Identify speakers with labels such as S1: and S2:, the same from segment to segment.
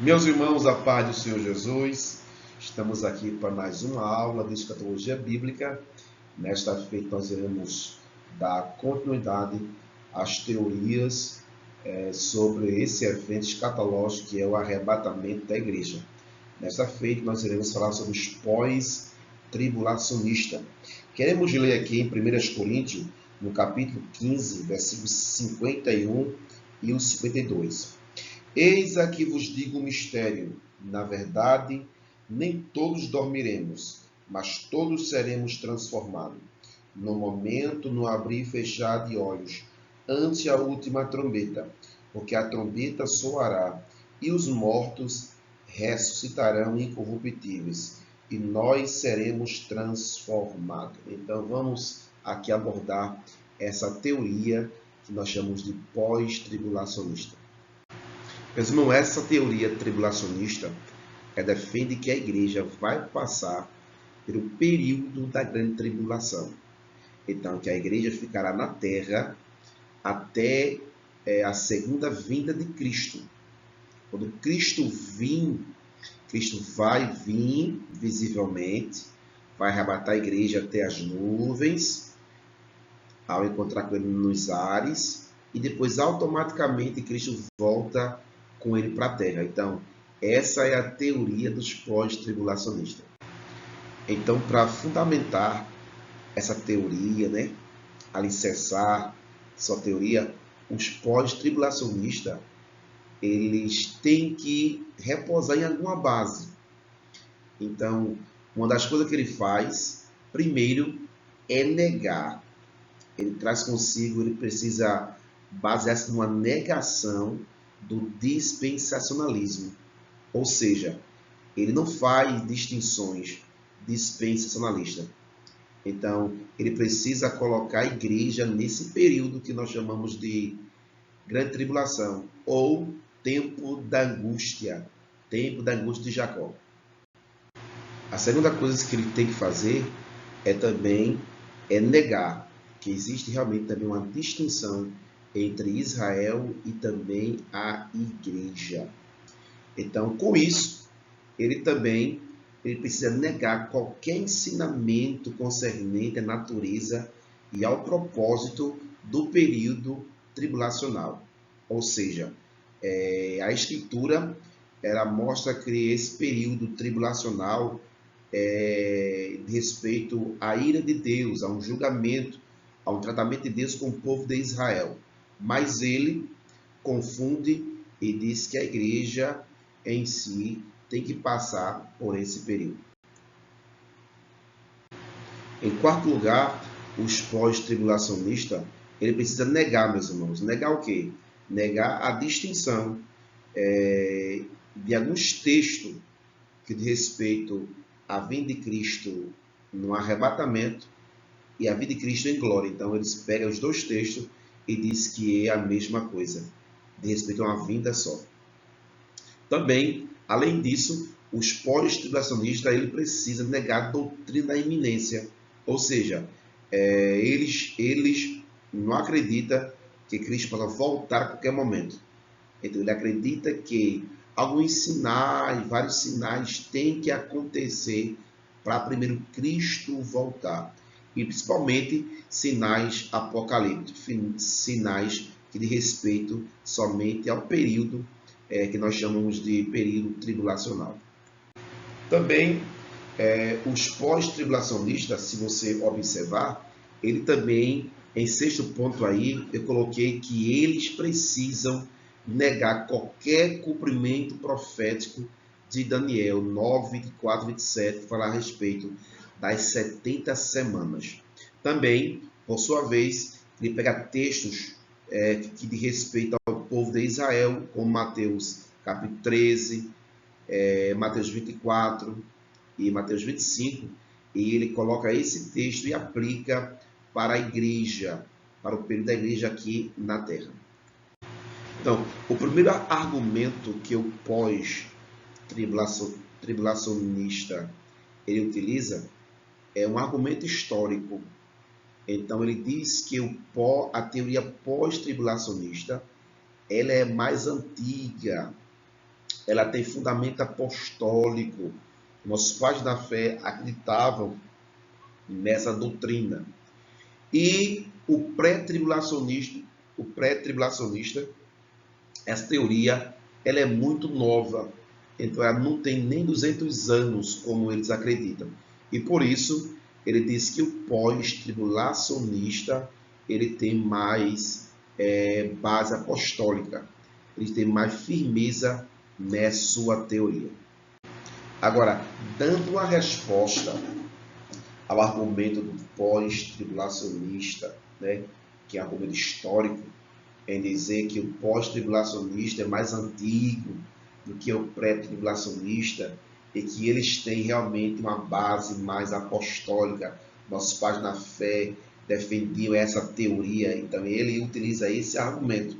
S1: Meus irmãos, a paz do Senhor Jesus, estamos aqui para mais uma aula de escatologia bíblica. Nesta feita nós iremos dar continuidade às teorias sobre esse evento escatológico que é o arrebatamento da igreja. Nesta feita nós iremos falar sobre os pós-tribulacionistas. Queremos ler aqui em 1 Coríntios, no capítulo 15, versículos 51 e o 52. Eis aqui vos digo um mistério. Na verdade, nem todos dormiremos, mas todos seremos transformados. No momento, no abrir e fechar de olhos, ante a última trombeta, porque a trombeta soará, e os mortos ressuscitarão incorruptíveis, e nós seremos transformados. Então, vamos aqui abordar essa teoria que nós chamamos de pós-tribulacionista. Meus irmãos, essa teoria tribulacionista defende que a igreja vai passar pelo período da grande tribulação. Então, que a igreja ficará na terra até a segunda vinda de Cristo. Quando Cristo vir, Cristo vai vir visivelmente, vai arrebatar a igreja até as nuvens, ao encontrar com ele nos ares, e depois automaticamente Cristo volta com ele para a terra. Então, essa é a teoria dos pós-tribulacionistas. Então, para fundamentar essa teoria, alicerçar sua teoria, os pós-tribulacionistas, eles têm que repousar em alguma base. Então, uma das coisas que ele faz, primeiro, é negar. Ele traz consigo, ele precisa basear-se numa negação do dispensacionalismo. Ou seja, ele não faz distinções dispensacionalistas. Então, ele precisa colocar a igreja nesse período que nós chamamos de grande tribulação, ou tempo da angústia de Jacó. A segunda coisa que ele tem que fazer também negar que existe realmente também uma distinção entre Israel e também a igreja. Então, com isso, ele precisa negar qualquer ensinamento concernente à natureza e ao propósito do período tribulacional. Ou seja, a Escritura ela mostra que esse período tribulacional de respeito à ira de Deus, a um julgamento, a um tratamento de Deus com o povo de Israel. Mas ele confunde e diz que a igreja em si tem que passar por esse período. Em quarto lugar, os pós-tribulacionistas, ele precisa negar, meus irmãos. Negar o quê? Negar a distinção de alguns textos que diz respeito à vinda de Cristo no arrebatamento e a vida de Cristo em glória. Então, eles pegam os dois textos e diz que é a mesma coisa, de respeito a uma vinda só. Também, além disso, os pós-tribulacionistas ele precisa negar a doutrina da iminência, ou seja, eles não acreditam que Cristo possa voltar a qualquer momento. Então, ele acredita que alguns sinais, vários sinais têm que acontecer para primeiro Cristo voltar. E principalmente sinais apocalípticos, sinais que diz respeito somente ao período que nós chamamos de período tribulacional. Também os pós-tribulacionistas, se você observar, ele também, em sexto ponto aí, eu coloquei que eles precisam negar qualquer cumprimento profético de Daniel 9, 24, 27, que fala a respeito das 70 semanas. Também, por sua vez, ele pega textos que diz respeito ao povo de Israel, como Mateus capítulo 13, Mateus 24 e Mateus 25, e ele coloca esse texto e aplica para a igreja, para o período da igreja aqui na terra. Então, o primeiro argumento que o pós-tribulacionista ele utiliza é um argumento histórico. Então, ele diz que a teoria pós-tribulacionista ela é mais antiga. ela tem fundamento apostólico. Nossos pais da fé acreditavam nessa doutrina. E o pré-tribulacionista, essa teoria, ela é muito nova. Então, ela não tem nem 200 anos, como eles acreditam. E por isso, ele diz que o pós-tribulacionista, ele tem mais base apostólica. Ele tem mais firmeza nessa sua teoria. Agora, dando uma resposta ao argumento do pós-tribulacionista, né, que é um argumento histórico, em dizer que o pós-tribulacionista é mais antigo do que o pré-tribulacionista e que eles têm realmente uma base mais apostólica. Nossos pais na fé defendiam essa teoria, então ele utiliza esse argumento.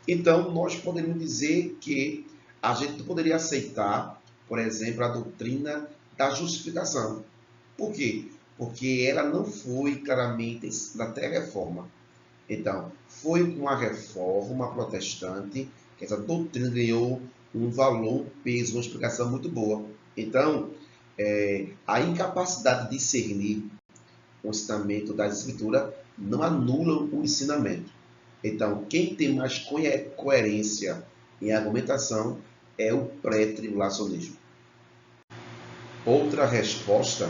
S1: Então, nós poderíamos dizer que a gente poderia aceitar, por exemplo, a doutrina da justificação. Por quê? Porque ela não foi claramente até a reforma. Então, foi com a reforma protestante que essa doutrina ganhou um valor, um peso, uma explicação muito boa. Então, a incapacidade de discernir o ensinamento da Escritura não anula o ensinamento. Então, quem tem mais coerência em argumentação é o pré-tribulacionismo. Outra resposta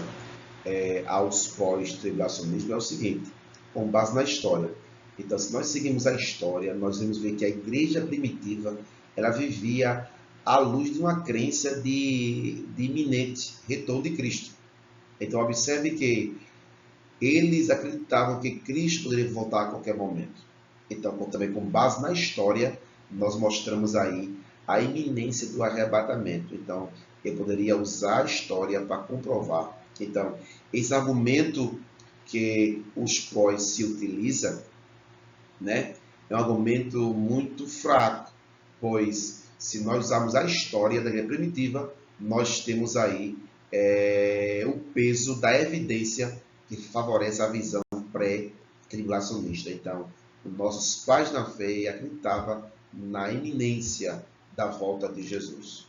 S1: aos pós-tribulacionismo é o seguinte, com base na história. Então, se nós seguimos a história, nós vamos ver que a igreja primitiva ela vivia à luz de uma crença de iminente retorno de Cristo. Então, observe que eles acreditavam que Cristo poderia voltar a qualquer momento. Então, também com base na história, nós mostramos aí a iminência do arrebatamento. Então, eu poderia usar a história para comprovar. Então, esse argumento que os pós se utilizam, né, é um argumento muito fraco, pois se nós usarmos a história da igreja primitiva, nós temos aí o peso da evidência que favorece a visão pré-tribulacionista. Então, os nossos pais na fé acreditavam na iminência da volta de Jesus.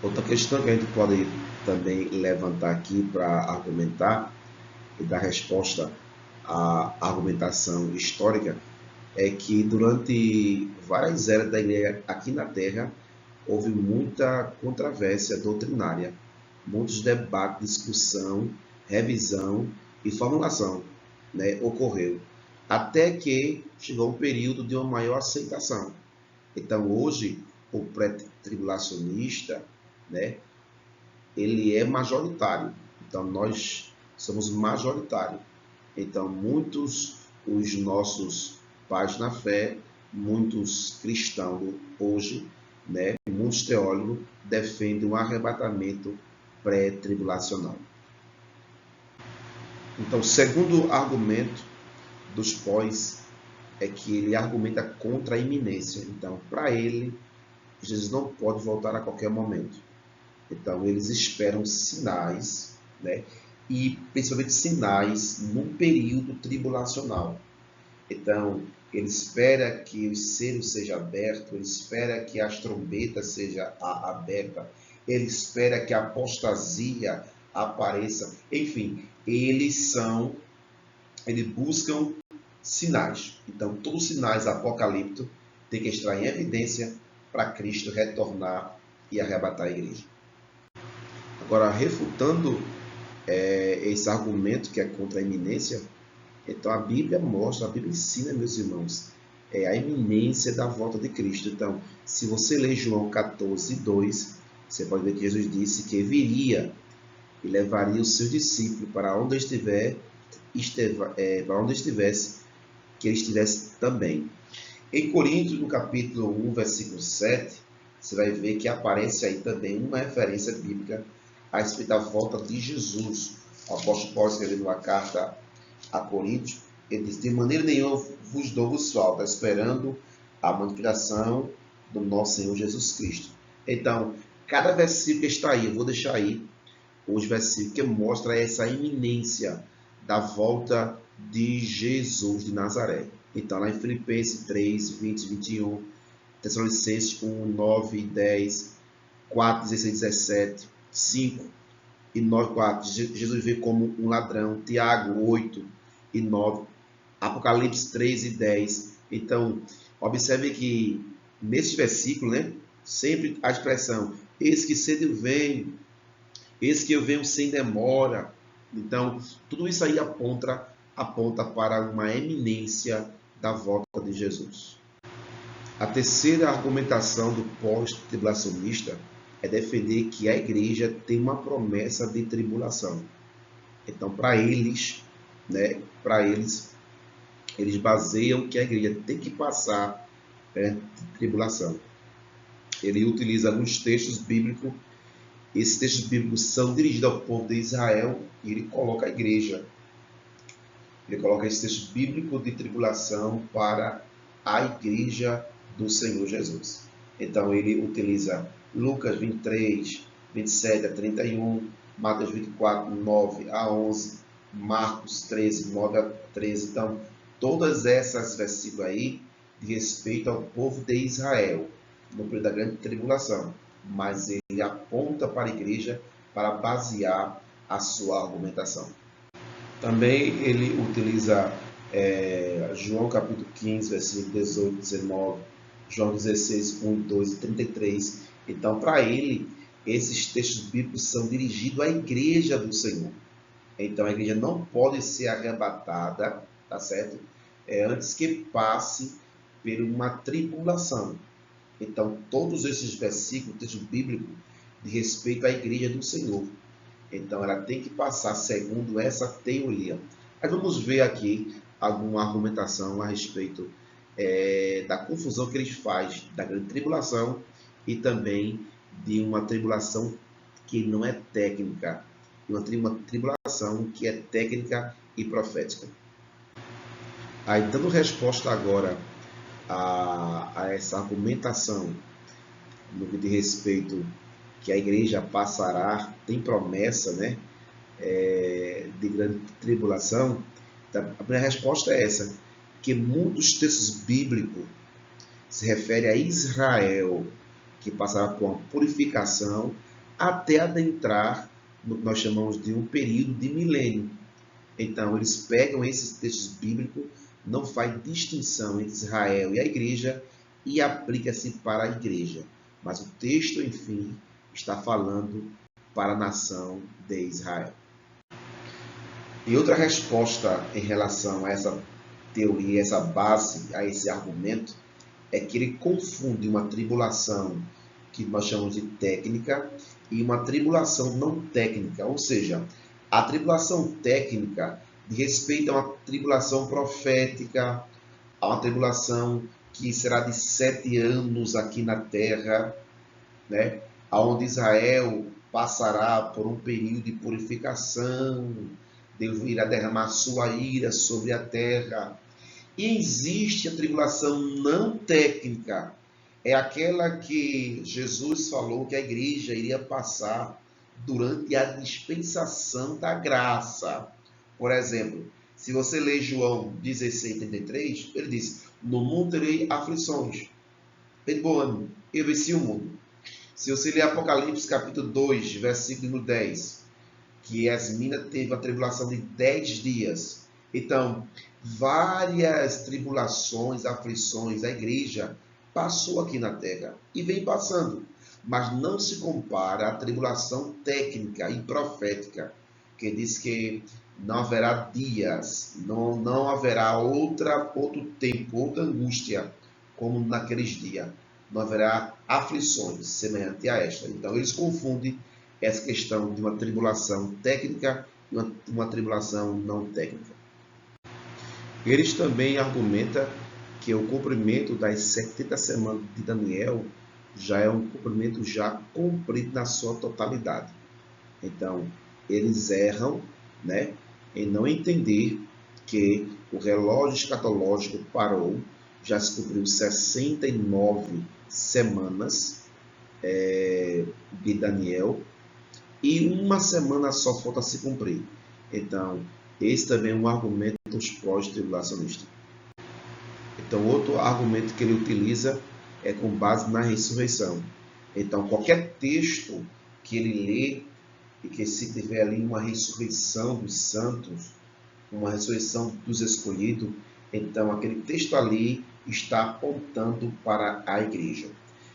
S1: Outra questão que a gente pode também levantar aqui para argumentar e dar resposta à argumentação histórica é que durante várias eras da igreja aqui na Terra houve muita controvérsia doutrinária, muitos debates, discussão, revisão e formulação, né, ocorreu, até que chegou um período de uma maior aceitação. Então hoje o pré-tribulacionista, né, ele é majoritário. Então nós somos majoritários. Então muitos os nossos pais na fé, muitos cristãos hoje, né, muitos teólogos defendem um arrebatamento pré-tribulacional. Então, o segundo argumento dos pós é que ele argumenta contra a iminência. Então, para ele, Jesus não pode voltar a qualquer momento. Então, eles esperam sinais, né? E principalmente sinais num período tribulacional. Então, ele espera que os selos sejam abertos, ele espera que as trombetas sejam abertas, ele espera que a apostasia apareça. Enfim, eles buscam sinais. Então, todos os sinais apocalípticos têm que estar em evidência para Cristo retornar e arrebatar a igreja. Agora, refutando esse argumento que é contra a iminência, então a Bíblia mostra, a Bíblia ensina, meus irmãos, a iminência da volta de Cristo. Então, se você ler João 14:2, você pode ver que Jesus disse que viria e levaria os seus discípulos para onde para onde estivesse, que ele estivesse também. Em Coríntios, no capítulo 1, versículo 7, você vai ver que aparece aí também uma referência bíblica a respeito da volta de Jesus. O apóstolo Paulo escrevendo uma carta a Coríntios, ele diz: de maneira nenhuma vos dou-vos falta, esperando a manifestação do nosso Senhor Jesus Cristo. Então, cada versículo que está aí, eu vou deixar aí os versículos que mostram essa iminência da volta de Jesus de Nazaré. Então, lá em Filipenses 3, 20 e 21, Tessalonicenses 1, 9 e 10, 4, 16, 17, 5 e 9, 4. Jesus vê como um ladrão. Tiago 8 e 9. Apocalipse 3 e 10. Então, observe que nesse versículo, né, sempre a expressão, eis que cedo eu venho, eis que eu venho sem demora. Então, tudo isso aí aponta para uma eminência da volta de Jesus. A terceira argumentação do pós-tribulacionista é defender que a igreja tem uma promessa de tribulação. Então, para eles, eles baseiam que a igreja tem que passar tribulação. Ele utiliza alguns textos bíblicos. Esses textos bíblicos são dirigidos ao povo de Israel e ele coloca a igreja. Ele coloca esse texto bíblico de tribulação para a igreja do Senhor Jesus. Então ele utiliza Lucas 23, 27 a 31, Mateus 24, 9 a 11, Marcos 13, 9 a 13. Então, todas essas versículos aí de respeito ao povo de Israel, no período da grande tribulação, mas ele aponta para a igreja para basear a sua argumentação. Também ele utiliza João capítulo 15, versículo 18, 19, João 16, 1, 2 e 33. Então, para ele, esses textos bíblicos são dirigidos à igreja do Senhor. Então, a igreja não pode ser arrebatada, tá certo? Antes que passe por uma tribulação. Então, todos esses versículos, texto bíblico, de respeito à igreja do Senhor. Então, ela tem que passar segundo essa teoria. Mas vamos ver aqui alguma argumentação a respeito da confusão que eles fazem da grande tribulação e também de uma tribulação que não é técnica, uma tribulação que é técnica e profética. Aí, dando resposta agora a essa argumentação no que diz respeito que a igreja passará, tem promessa, né, de grande tribulação, a primeira resposta é essa, que muitos textos bíblicos se referem a Israel, que passará por uma purificação até adentrar no que nós chamamos de um período de milênio. Então, eles pegam esses textos bíblicos, não faz distinção entre Israel e a igreja e aplica-se para a igreja. Mas o texto, enfim, está falando para a nação de Israel. E outra resposta em relação a essa teoria, essa base, a esse argumento, é que ele confunde uma tribulação que nós chamamos de técnica e uma tribulação não técnica. Ou seja, a tribulação técnica diz respeito a uma tribulação profética, a uma tribulação que será de 7 anos aqui na terra, né? Onde Israel passará por um período de purificação, Deus irá derramar sua ira sobre a terra. E existe a tribulação não técnica, é aquela que Jesus falou que a igreja iria passar durante a dispensação da graça. Por exemplo, se você ler João 16, 33, ele diz, no mundo terei aflições, tem bom ânimo, eu venci o mundo. Se você ler Apocalipse capítulo 2, versículo 10, que Yasmina teve a tribulação de 10 dias. Então, várias tribulações, aflições, a igreja passou aqui na terra e vem passando. Mas não se compara à tribulação técnica e profética, que diz que não haverá dias, não haverá outro tempo, outra angústia, como naqueles dias. Não haverá aflições semelhantes a esta. Então, eles confundem essa questão de uma tribulação técnica e uma tribulação não técnica. Eles também argumentam que o cumprimento das 70 semanas de Daniel já é um cumprimento já cumprido na sua totalidade. Então, eles erram, né, em não entender que o relógio escatológico parou, já se cumpriu 69 semanas de Daniel, e uma semana só falta se cumprir. Então, esse também é um argumento dos pós-tribulacionistas. Então, outro argumento que ele utiliza é com base na ressurreição. Então, qualquer texto que ele lê, e que se tiver ali uma ressurreição dos santos, uma ressurreição dos escolhidos, então aquele texto ali está apontando para a igreja.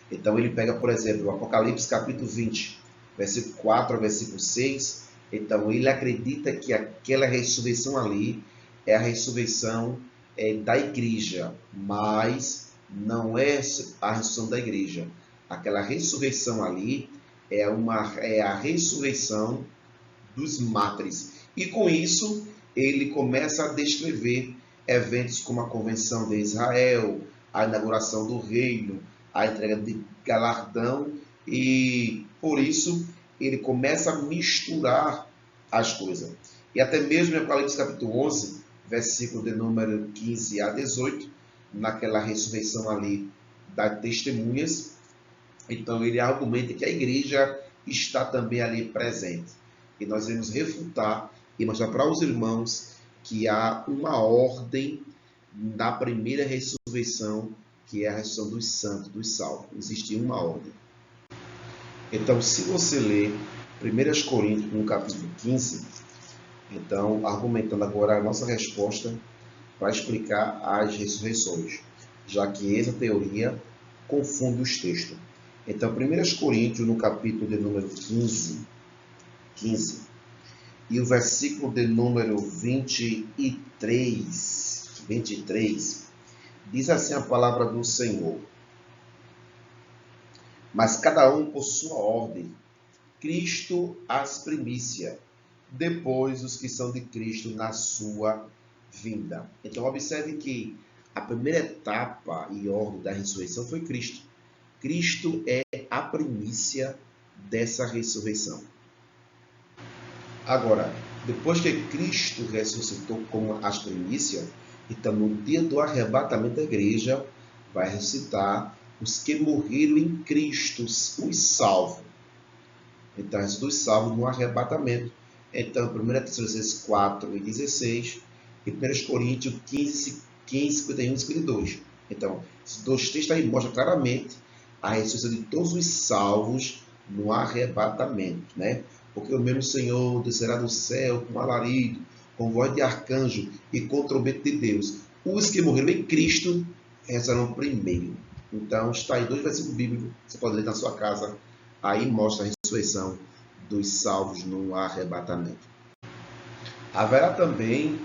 S1: Então ele pega, por exemplo, o Apocalipse capítulo 20, versículo 4 ao versículo 6, então ele acredita que aquela ressurreição ali é a ressurreição da igreja, mas não é a ressurreição da igreja. Aquela ressurreição ali é a ressurreição dos mártires. E com isso, ele começa a descrever eventos como a Convenção de Israel, a inauguração do reino, a entrega de galardão, e por isso ele começa a misturar as coisas. E até mesmo em Apocalipse capítulo 11, versículo de número 15 a 18, naquela ressurreição ali das testemunhas, então ele argumenta que a igreja está também ali presente. E nós vamos refutar e mostrar para os irmãos que há uma ordem da primeira ressurreição, que é a ressurreição dos santos, dos salvos. Existe uma ordem. Então, se você ler 1 Coríntios, no capítulo 15, então, argumentando agora a nossa resposta para explicar as ressurreições, já que essa teoria confunde os textos. Então, 1 Coríntios, no capítulo de número 15, e o versículo de número 23, diz assim a palavra do Senhor: mas cada um por sua ordem, Cristo as primícias, depois os que são de Cristo na sua vinda. Então observe que a primeira etapa e ordem da ressurreição foi Cristo. Cristo é a primícia dessa ressurreição. Agora, depois que Cristo ressuscitou como as primícias, então no dia do arrebatamento da igreja, vai ressuscitar os que morreram em Cristo, os salvos. Então, os salvos no arrebatamento. Então, 1 Tessalonicenses 4 e 16 e 1 Coríntios 15, 51 e 52. Então, esses dois textos aí mostram claramente a ressurreição de todos os salvos no arrebatamento, né? Porque o mesmo Senhor descerá do céu com alarido, com voz de arcanjo e com trombeta de Deus. Os que morreram em Cristo ressuscitarão primeiro. Então, está aí 2 versículos bíblicos, você pode ler na sua casa, aí mostra a ressurreição dos salvos no arrebatamento. Haverá também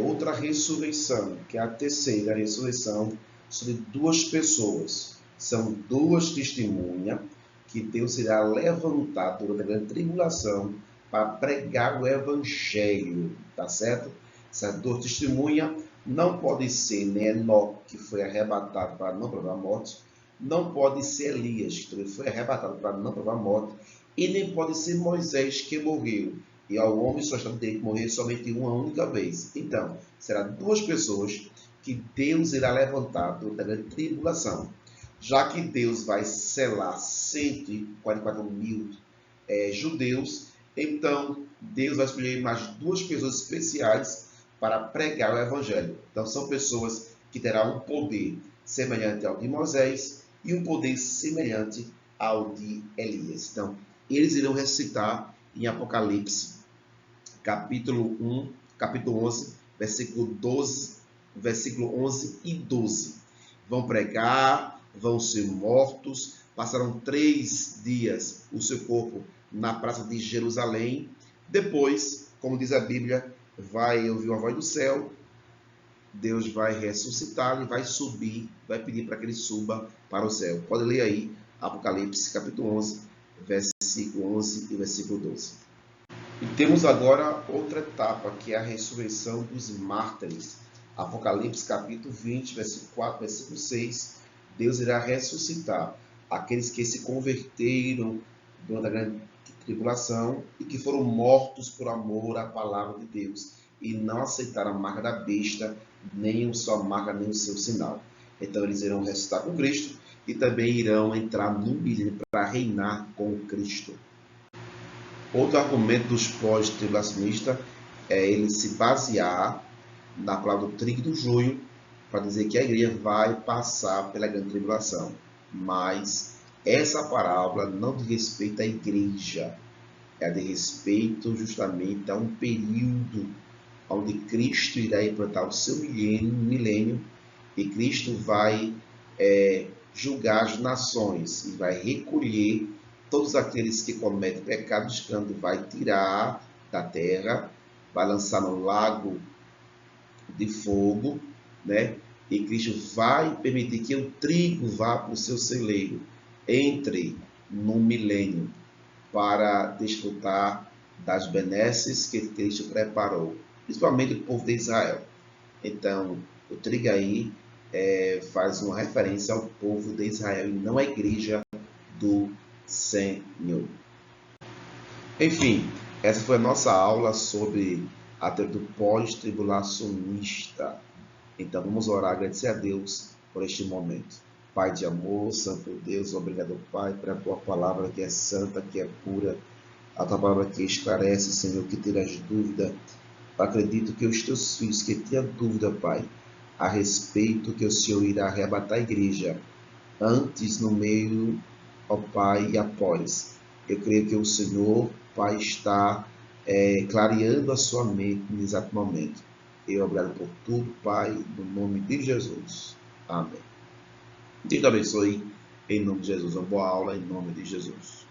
S1: outra ressurreição, que é a terceira ressurreição, sobre duas pessoas. São duas testemunhas que Deus irá levantar durante a grande tribulação para pregar o evangelho, tá certo? Essas duas testemunhas não pode ser nem Enoque, que foi arrebatado para não provar a morte, não pode ser Elias, que também foi arrebatado para não provar a morte, e nem pode ser Moisés, que morreu. E ao homem só está no direito de morrer somente uma única vez. Então, serão duas pessoas que Deus irá levantar durante a grande tribulação. Já que Deus vai selar 144 mil judeus, então Deus vai escolher mais duas pessoas especiais para pregar o evangelho. Então são pessoas que terão um poder semelhante ao de Moisés e um poder semelhante ao de Elias. Então, eles irão recitar em Apocalipse, capítulo 11, versículo 11 e 12. Vão pregar, vão ser mortos, passarão 3 dias o seu corpo na praça de Jerusalém. Depois, como diz a Bíblia, vai ouvir uma voz do céu, Deus vai ressuscitar e vai subir, vai pedir para que ele suba para o céu. Pode ler aí, Apocalipse, capítulo 11, versículo 11 e versículo 12. E temos agora outra etapa, que é a ressurreição dos mártires. Apocalipse, capítulo 20, versículo 4, versículo 6. Deus irá ressuscitar aqueles que se converteram durante a grande tribulação e que foram mortos por amor à palavra de Deus e não aceitaram a marca da besta, nem a sua marca, nem o seu sinal. Então eles irão ressuscitar com Cristo e também irão entrar no milênio para reinar com Cristo. Outro argumento dos pós-tribulacionistas é ele se basear na palavra do trigo e do joio para dizer que a igreja vai passar pela grande tribulação, mas essa parábola não diz respeito à igreja, é de respeito justamente a um período onde Cristo irá implantar o seu milênio e Cristo vai julgar as nações e vai recolher todos aqueles que cometem pecados, quando vai tirar da terra, vai lançar no lago de fogo, né? E Cristo vai permitir que o trigo vá para o seu celeiro, entre no milênio, para desfrutar das benesses que Cristo preparou, principalmente o povo de Israel. Então, o trigo aí faz uma referência ao povo de Israel e não à igreja do Senhor. Enfim, essa foi a nossa aula sobre a teoria do pós-tribulacionista. Então vamos orar, agradecer a Deus por este momento. Pai de amor, Santo Deus, obrigado, Pai, pela tua palavra que é santa, que é pura, a tua palavra que esclarece, Senhor, que terás dúvida. Acredito que os teus filhos que tinham dúvida, Pai, a respeito que o Senhor irá arrebatar a igreja, antes, no meio, ó Pai, e após. Eu creio que o Senhor, Pai, está clareando a sua mente no exato momento. Eu obrigado por tudo, Pai, no nome de Jesus. Amém. Deus te abençoe, em nome de Jesus. Uma boa aula, em nome de Jesus.